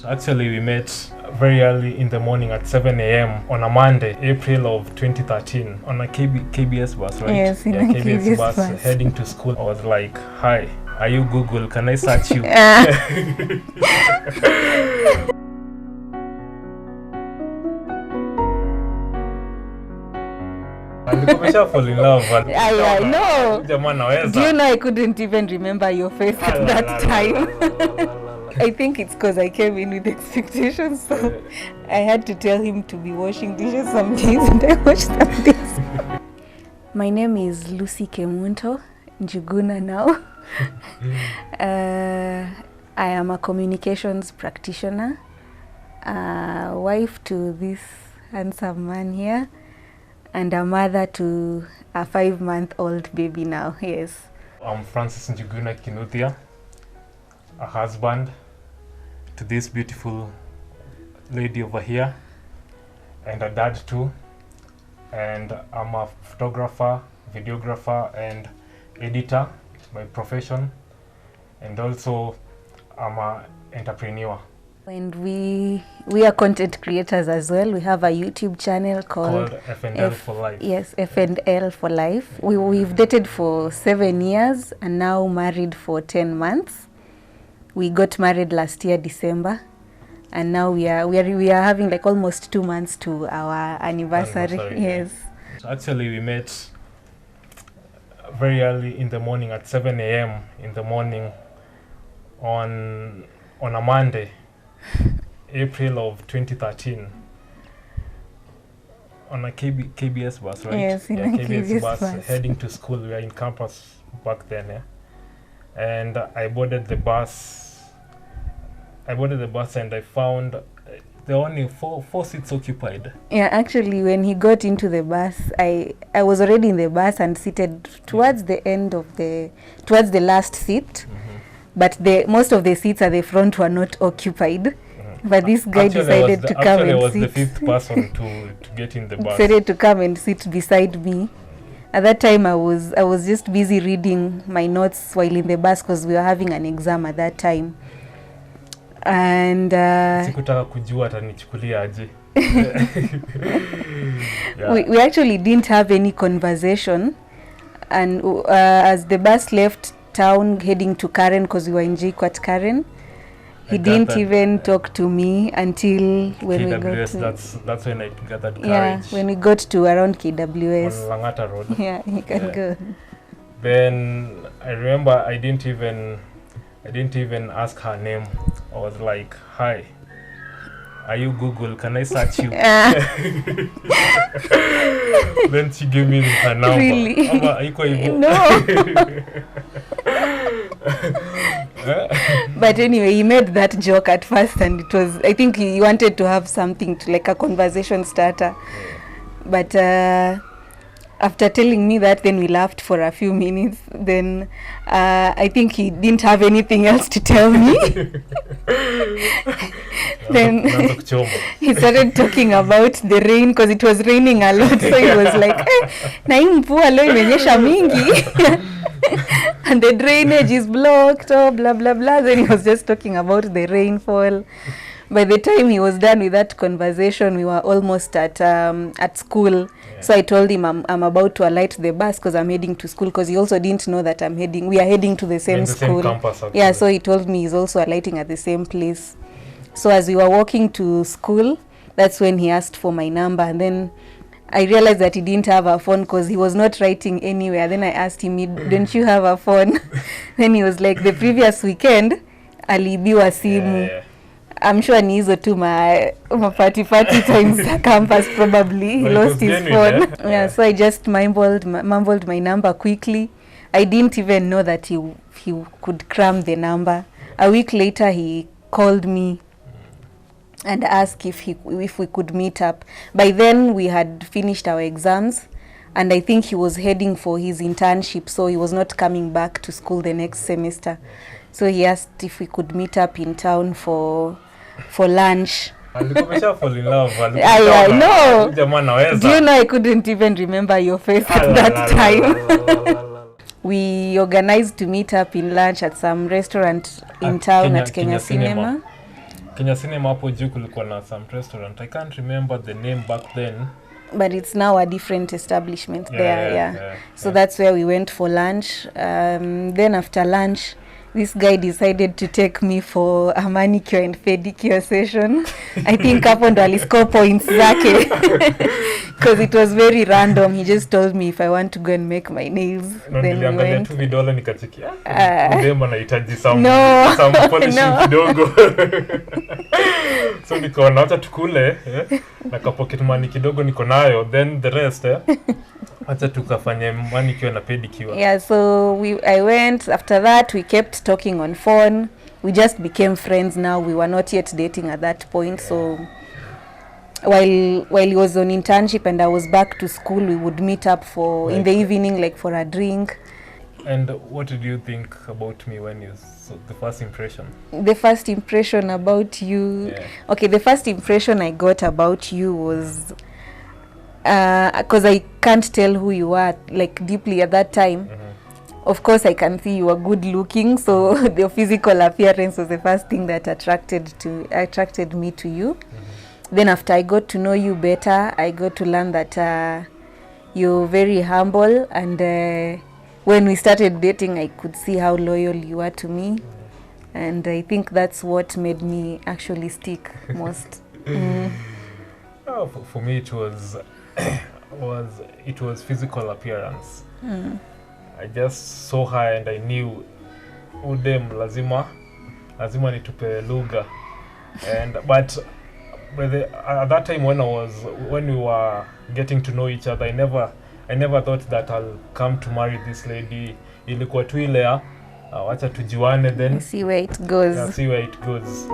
Actually, we met very early in the morning at 7 a.m. on a Monday, April of 2013, on a KBS bus, right? Yes, in a KBS bus. Heading to school. I was like, hi, are you Google? Can I search you? Fall in love. I know. Do Do you know I couldn't even remember your face at that time? I think it's because I came in with expectations, so I had to tell him to be washing dishes some days, and I washed some days. My name is Lucy Kemunto, Njuguna now. I am a communications practitioner, wife to this handsome man here, and a mother to a 5-month-old baby now, yes. I'm Francis Njuguna Kinuthia, a husband to this beautiful lady over here, and a dad too. And I'm a photographer, videographer, and editor by profession. And also, I'm an entrepreneur. And we are content creators as well. We have a YouTube channel called F&L for Life. Yes, F&L for Life. We've dated for 7 years and now married for 10 months. We got married last year, December, and now we are having like almost 2 months to our anniversary. Yes. So actually, we met very early in the morning at 7 a.m. in the morning on a Monday, April of 2013, on a KBS bus, right? Yes, in a KBS bus. Heading to school. We were in campus back then, yeah? And I boarded the bus. And I found there were only four seats occupied. Yeah, actually, when he got into the bus, I was already in the bus and seated towards the end of towards the last seat. But most of the seats at the front were not occupied. But this guy decided to come and sit. I was the fifth person to get in the bus. Decided to come and sit beside me. At that time, I was just busy reading my notes while in the bus because we were having an exam at that time. And sikutaka kujua atanichukulia aje. We actually didn't have any conversation, and as the bus left town heading to Karen, because we were in JKUAT Karen, he didn't even talk to me until when KWS, we got to... That's when I gathered courage. Yeah, when we got to around KWS. On Langata Road. Yeah, you can go. Then I remember I didn't even ask her name. I was like, hi, are you Google? Can I search you? Then she gave me her number. Really? No. But anyway, he made that joke at first, and it was, I think he wanted to have something to like a conversation starter. But after telling me that, then we laughed for a few minutes. Then I think he didn't have anything else to tell me. Then he started talking about the rain because it was raining a lot. So he was like, na hii mvua leo imenyesha mingi. And the drainage is blocked, oh, blah, blah, blah. Then he was just talking about the rainfall. By the time he was done with that conversation, we were almost at school. Yeah. So I told him I'm about to alight the bus because I'm heading to school, because he also didn't know that we are heading to the same school. Same campus, actually. Yeah, so he told me he's also alighting at the same place. So as we were walking to school, that's when he asked for my number, and then I realized that he didn't have a phone because he was not writing anywhere. Then I asked him, don't you have a phone? Then he was like, the previous weekend, alibiwa simu. Yeah. I'm sure ni hizo tu ma party times campus probably. He lost his phone. Yeah, so I just mumbled my number quickly. I didn't even know that he could cram the number. A week later, he called me and asked if we could meet up. By then, we had finished our exams, and I think he was heading for his internship, so he was not coming back to school the next semester. So he asked if we could meet up in town for lunch. Fall in love. I know. Do you know I couldn't even remember your face at that time? We organized to meet up in lunch at some restaurant in town at Kenya Cinema. Kenya Cinema hapo juu kulikuwa na some restaurant. I can't remember the name back then. But it's now a different establishment there. So that's where we went for lunch. Then after lunch, this guy decided to take me for a manicure and pedicure session. I think hapo ndo aliscore points zake because it was very random. He just told me if I want to go and make my nails. No, then we went. Tu vidole nikachikia. Udema nahitaji some polishing kidogo. So nikaona acha tukule na ka pocket money kidogo niko nayo, then the rest acha tukafanye manicure na pedicure. Yeah, so I went. After that we kept talking on phone. We just became friends now. We were not yet dating at that point. So while he was on internship and I was back to school, we would meet up for in the evening, like for a drink. And what did you think about me when you saw the first impression? The first impression about you, okay, the first impression I got about you was because I can't tell who you are like deeply at that time. Of course I can see you are good looking, so the physical appearance was the first thing that attracted me to you. Then after I got to know you better, I got to learn that you're very humble, and when we started dating, I could see how loyal you are to me, and I think that's what made me actually stick most. Oh, for me, it was physical appearance. I just saw her and I knew udem lazima nitupe lugha, but at that time when we were getting to know each other, I never thought that I'll come to marry this lady. Ilikuwa tu ile wacha tujuane, then see where it goes. Yeah, see where it goes.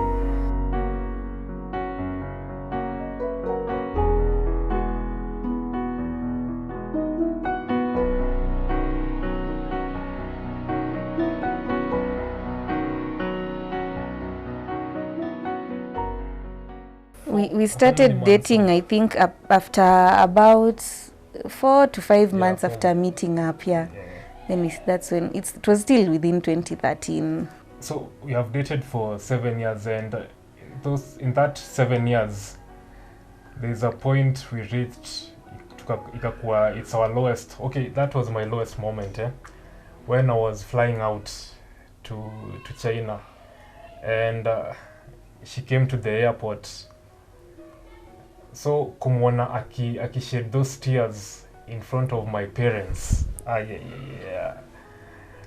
We started dating, I think, after about 4 to 5 months after meeting up. Then that's when it was still within 2013. So we have dated for 7 years, and in that 7 years, there's a point we reached. It's our lowest. Okay, that was my lowest moment. When I was flying out to China, and she came to the airport. So kumwona aki shed those tears in front of my parents.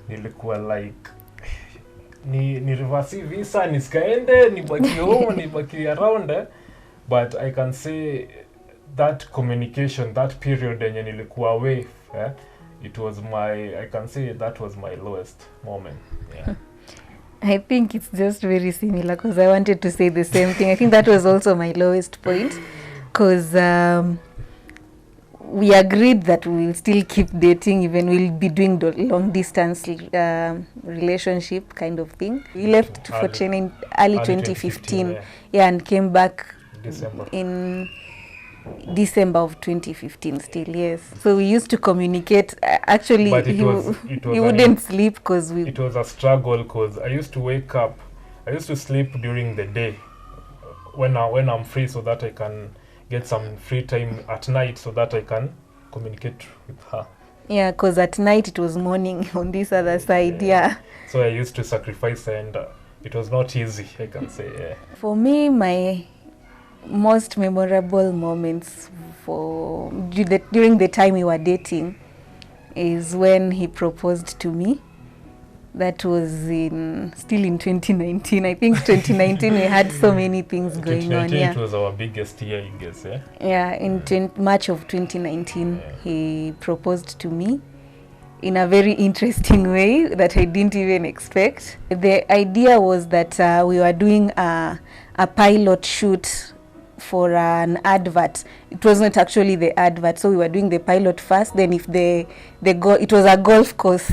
Nilikuwa like ni reverse visa nisikaende nibaki home nibaki around, but I can say that communication, that period yenye nilikuwa away, I can say that was my lowest moment. I think it's just very similar because I wanted to say the same thing. I think that was also my lowest point. Because we agreed that we will still keep dating, even we'll be doing the long distance relationship kind of thing. We left for China in early 2015, and came back in December of 2015 still, yes. So we used to communicate. Actually, he wouldn't sleep because it was a struggle because I used to sleep during the day when I'm free, so that I can get some free time at night so that I can communicate with her. Yeah, because at night it was morning on this other side, So I used to sacrifice, and it was not easy, I can say. For me, my most memorable moments during the time we were dating is when he proposed to me. That was still in 2019. I think 2019 we had so many things going on. It was our biggest year, I guess. In March of 2019, he proposed to me in a very interesting way that I didn't even expect. The idea was that we were doing a pilot shoot for an advert. It was not actually the advert, so we were doing the pilot first. Then if it was a golf course,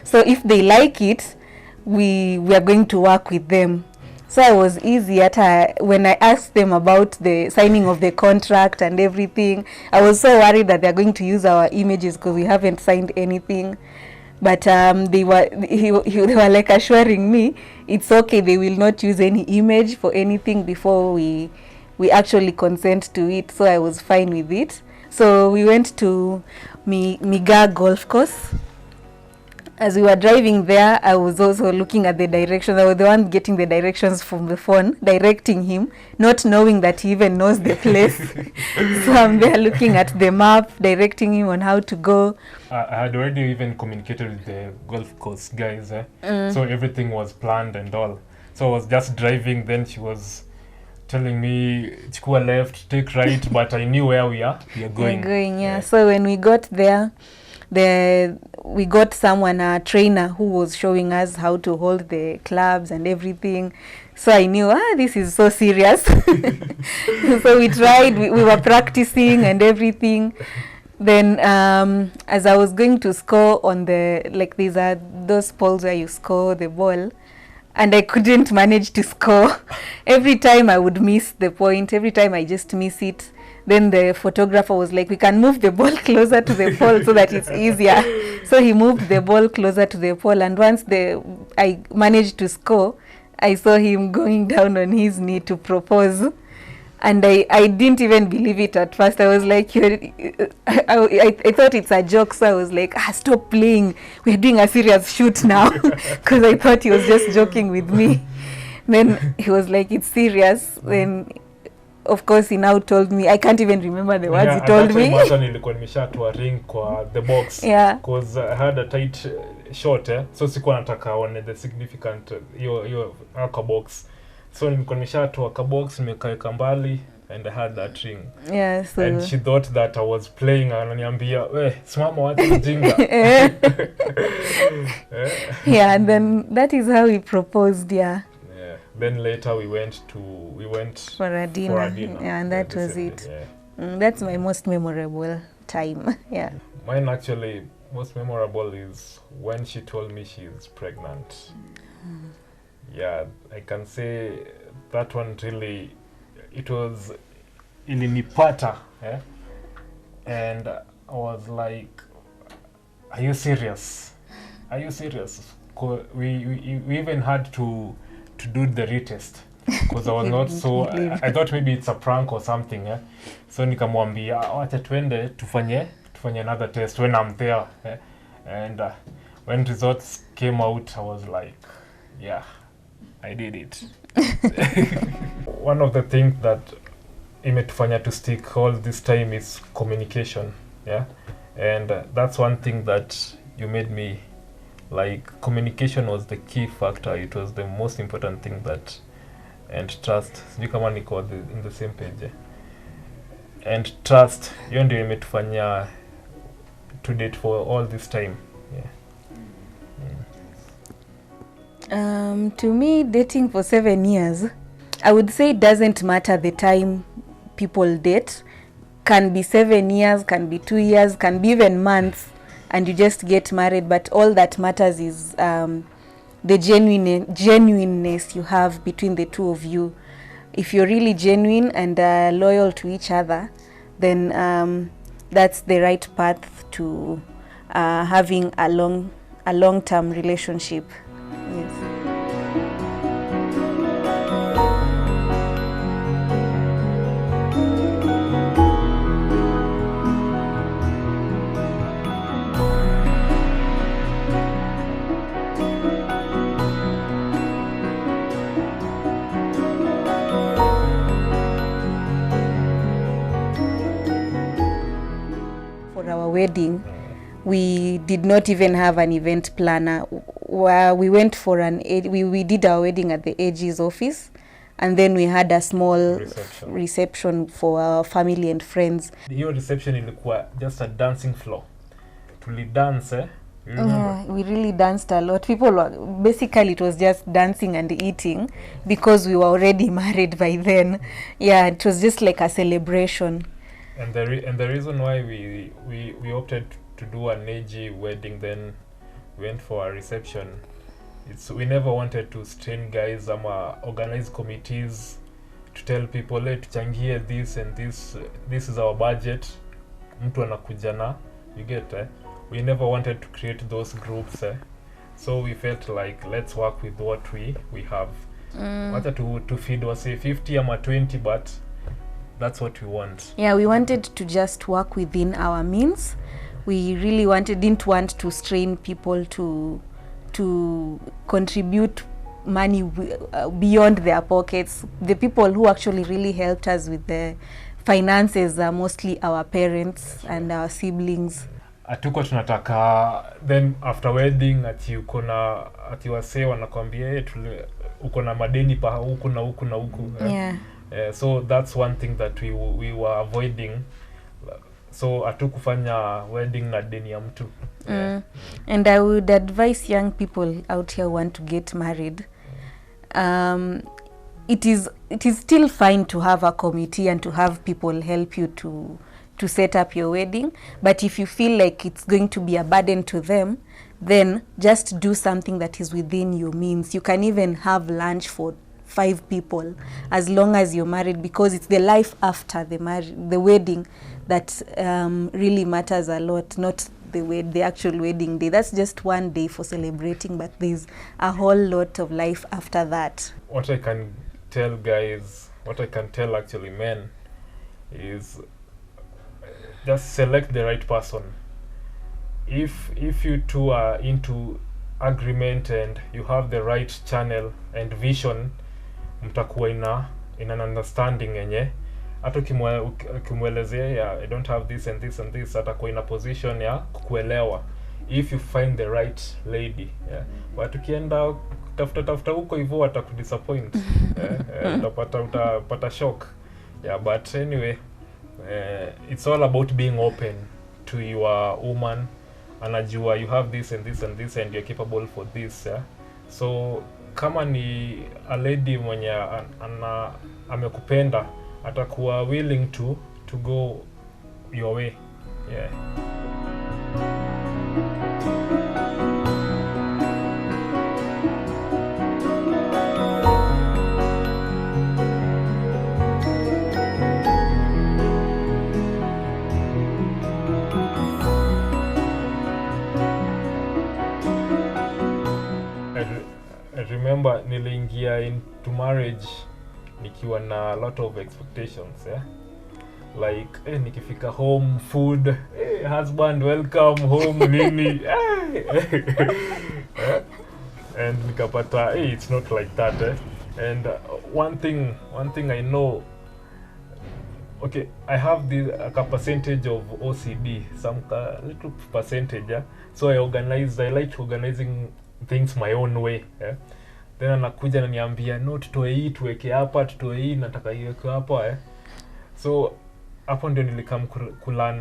so if they like it, we are going to work with them. So I was easy when I asked them about the signing of the contract and everything. I was so worried that they're going to use our images because we haven't signed anything. but they were like assuring me it's okay, they will not use any image for anything before we actually consent to it. So I was fine with it. So we went to Miga golf course. As we were driving there, I was also looking at the directions. I was the one getting the directions from the phone, directing him, not knowing that he even knows the place. So I'm there looking at the map, directing him on how to go. I had already even communicated with the golf course guys, so everything was planned and all. So I was just driving, then she was telling me, chukua left, take right, but I knew where we are going. Yeah. So when we got there, we got someone, a trainer, who was showing us how to hold the clubs and everything. So I knew, this is so serious. So we tried, we were practicing and everything. Then as I was going to score on these are those poles where you score the ball, and I couldn't manage to score. Every time I would miss the point, every time I just miss it. Then the photographer was like, we can move the ball closer to the pole so that it's easier. So he moved the ball closer to the pole, and once I managed to score, I saw him going down on his knee to propose. And I didn't even believe it at first. I was like, I thought it's a joke. So I was like, stop playing. We're doing a serious shoot now. Because I thought he was just joking with me. Then he was like, it's serious. Then of course he now told me, I can't even remember the words he told me. Nilikuwa nimeshatoa ring kwa the box, because I had a tight shot, so sikuwa nataka one the significant your aka box. So nilikuwa nimeshatoa ka box, nimekaweka mbali, and I had that ring. So and she thought that I was playing, ananiambia, simama wacha jinga. And then that is how we proposed. Then later we went for a dinner. And that was it. That's my most memorable time. Mine actually most memorable is when she told me she's pregnant. I can say that one really, it was ilinipata, and I was like, are you serious? We even had to do the retest, because I was not so I thought maybe it's a prank or something, so nikamwambia wacha twende tufanye another test when I'm there, and when results came out, I was like, I did it. One of the things that imetufanya to stick all this time is communication, and that's one thing that you made me like. Communication was the key factor. It was the most important thing, that, and trust. Sijui kama niko in the same page, and trust, hiyo ndio imetufanya to date for all this time. To me, dating for 7 years, I would say it doesn't matter the time people date. Can be 7 years, can be 2 years, can be even months, and you just get married. But all that matters is the genuineness you have between the two of you. If you're really genuine and loyal to each other, then that's the right path to having a long-term relationship. Yes. For our wedding, we did not even have an event planner. We went for we did our wedding at the AG's office, and then we had a small reception for our family and friends. Your reception ilikuwa just a dancing floor. Tulidance, we really danced a lot. Basically it was just dancing and eating, because we were already married by then. It was just like a celebration. And the reason why we opted to do an AG wedding, then went for a reception, we never wanted to strain guys organize committees to tell people, tuchangie this and this is our budget, mtu anakuja na, you get, we never wanted to create those groups, so we felt like let's work with what we have. Wacha to feed or say 50 or 20, but that's what we want. Yeah, we wanted to just work within our means. We really didn't want to strain people to contribute money beyond their pockets. The people who actually really helped us with the finances are mostly our parents and our siblings. Atuko tunataka then after wedding ati wasee wanakwambia uko na madeni pa huku na huku na huku. Yeah. So that's one thing that we were avoiding. So hatukufanya wedding na deni ya mtu. And I would advise young people out here who want to get married. It is still fine to have a committee and to have people help you to set up your wedding, but if you feel like it's going to be a burden to them, then just do something that is within your means. You can even have lunch for 5 people as long as you're married, because it's the life after the wedding that really matters a lot, not the actual wedding day. That's just one day for celebrating, but there's a whole lot of life after that. What I can tell guys, what I can tell actually men, is just select the right person. If you two are into agreement and you have the right channel and vision, mtakuwa in an understanding yenye hata ukimwelezea I don't have this and this and this, atakuwa in a position ya kukuelewa if you find the right lady. But ukienda tafuta huko hivyo atakudisappoint. Utapata shock. But anyway, it's all about being open to your woman. Anajua you have this and this and this and you're capable for this. So kama ni a lady mwenye amekupenda, atakuwa willing to go your way. I remember niliingia into marriage nikiwa na a lot of expectations, like nikifika home, food, husband welcome home nini. And nikapata it's not like that. And one thing I know, okay, I have a percentage of OCD, some little percentage, so I like organizing things my own way. Then anakuja na niambia no, tutoe hii tuweke hapa, tutoe hii nataka iweke hapa. So hapo ndio nilikam kulan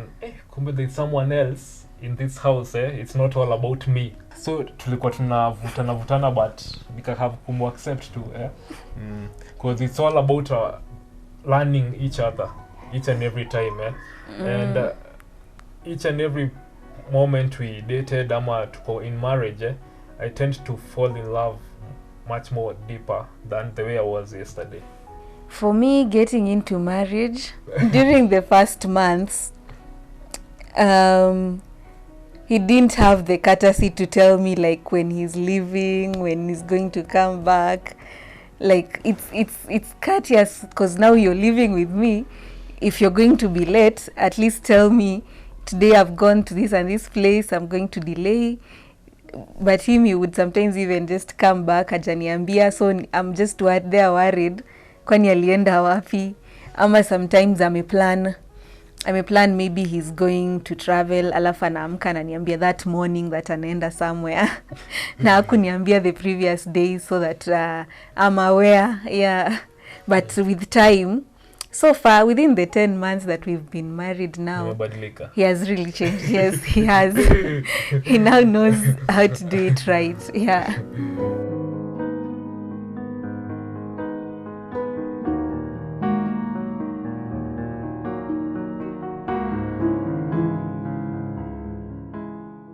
kumbe there is someone else in this house. It's not all about me. So tulikuwa tunavutana but nika have to accept too, because it's all about learning each other each and every time. And each and every moment we dated ama tuko in marriage, I tend to fall in love much more deeper than the way I was yesterday. For me, getting into marriage, during the first months, he didn't have the courtesy to tell me like when he's leaving, when he's going to come back. Like it's courteous because now you're living with me. If you're going to be late, at least tell me, today I've gone to this and this place, I'm going to delay. But he would sometimes even just come back ajaniambia, so I'm just there worried kwani alienda wapi, ama sometimes ameplan maybe he's going to travel, alafu anaamka ananiambia that morning that anaenda somewhere na hakuniambia the previous days, so that I'm aware. But with time, so far within the 10 months that we've been married now, he has really changed. Yes, he has. He now knows how to do it right.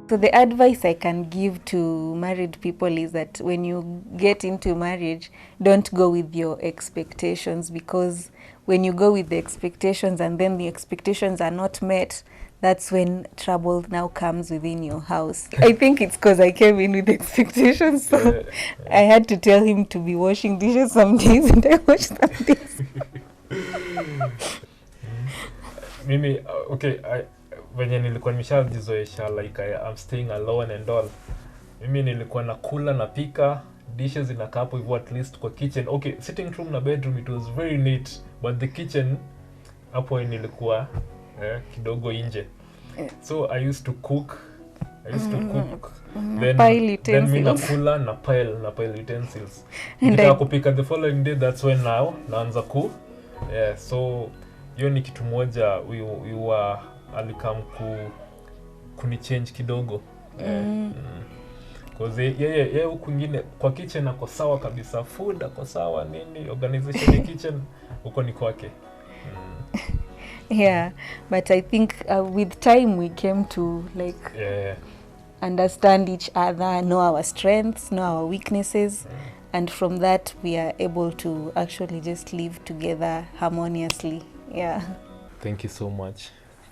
So the advice I can give to married people is that when you get into marriage, don't go with your expectations, because when you go with the expectations and then the expectations are not met, that's when trouble now comes within your house. I think it's because I came in with expectations, so I had to tell him to be washing dishes some days, and I washed some days. Mimi okay, venye nilikuwa nimeshajizoesha like I'm staying alone and all. Mimi nilikuwa nakula napika dishes inakaa hapo hivyo at least kwa kitchen. Okay, sitting room na bedroom it was very neat, but the kitchen hapo nilikuwa kidogo nje. So I used to cook. Then mi nakula na pile utensils. Nikitaka kupika the following day, that's when now naanza so hiyo ni kitu moja alikam kuni change kidogo. Because yeye huku kwingine kwa kitchen ako sawa kabisa, food ako sawa, nini organization ya kitchen huko ni kwake. Yeah, but I think with time we came to like understand each other, know our strengths, know our weaknesses, and from that we are able to actually just live together harmoniously. Yeah. Thank you so much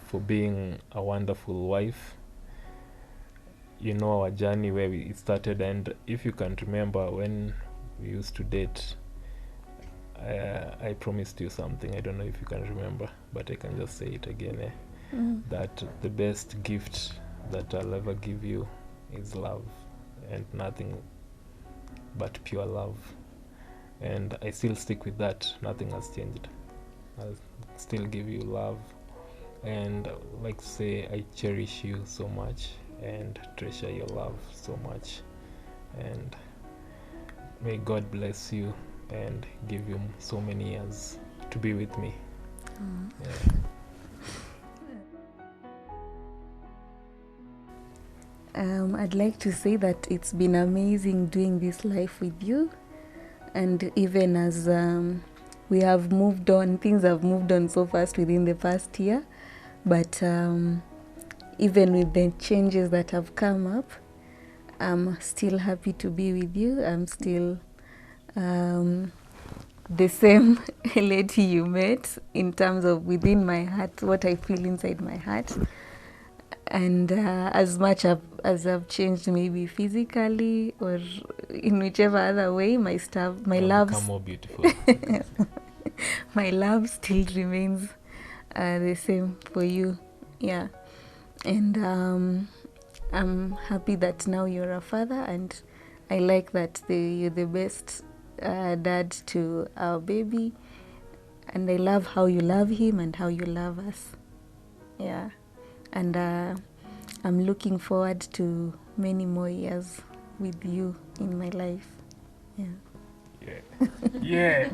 for being a wonderful wife. You know our journey where we started, and if you can remember when we used to date, I promised you something. I don't know if you can remember, but I can just say it again. That the best gift that I'll ever give you is love, and nothing but pure love. And I still stick with that. Nothing has changed. I'll still give you love, and like to say I cherish you so much and treasure your love so much, and may God bless you and give you so many years to be with me. I'd like to say that it's been amazing doing this life with you, and even as we have moved on, things have moved on so fast within the past year, but even with the changes that have come up, I'm still happy to be with you. I'm still the same lady you met in terms of within my heart, what I feel inside my heart. And as much as I've changed maybe physically or in whichever other way, my love become more beautiful. my love still remains the same for you. Yeah. And I'm happy that now you're a father, and I like that you're the best dad to our baby, and I love how you love him and how you love us. Yeah. And I'm looking forward to many more years with you in my life. Yeah. Yeah.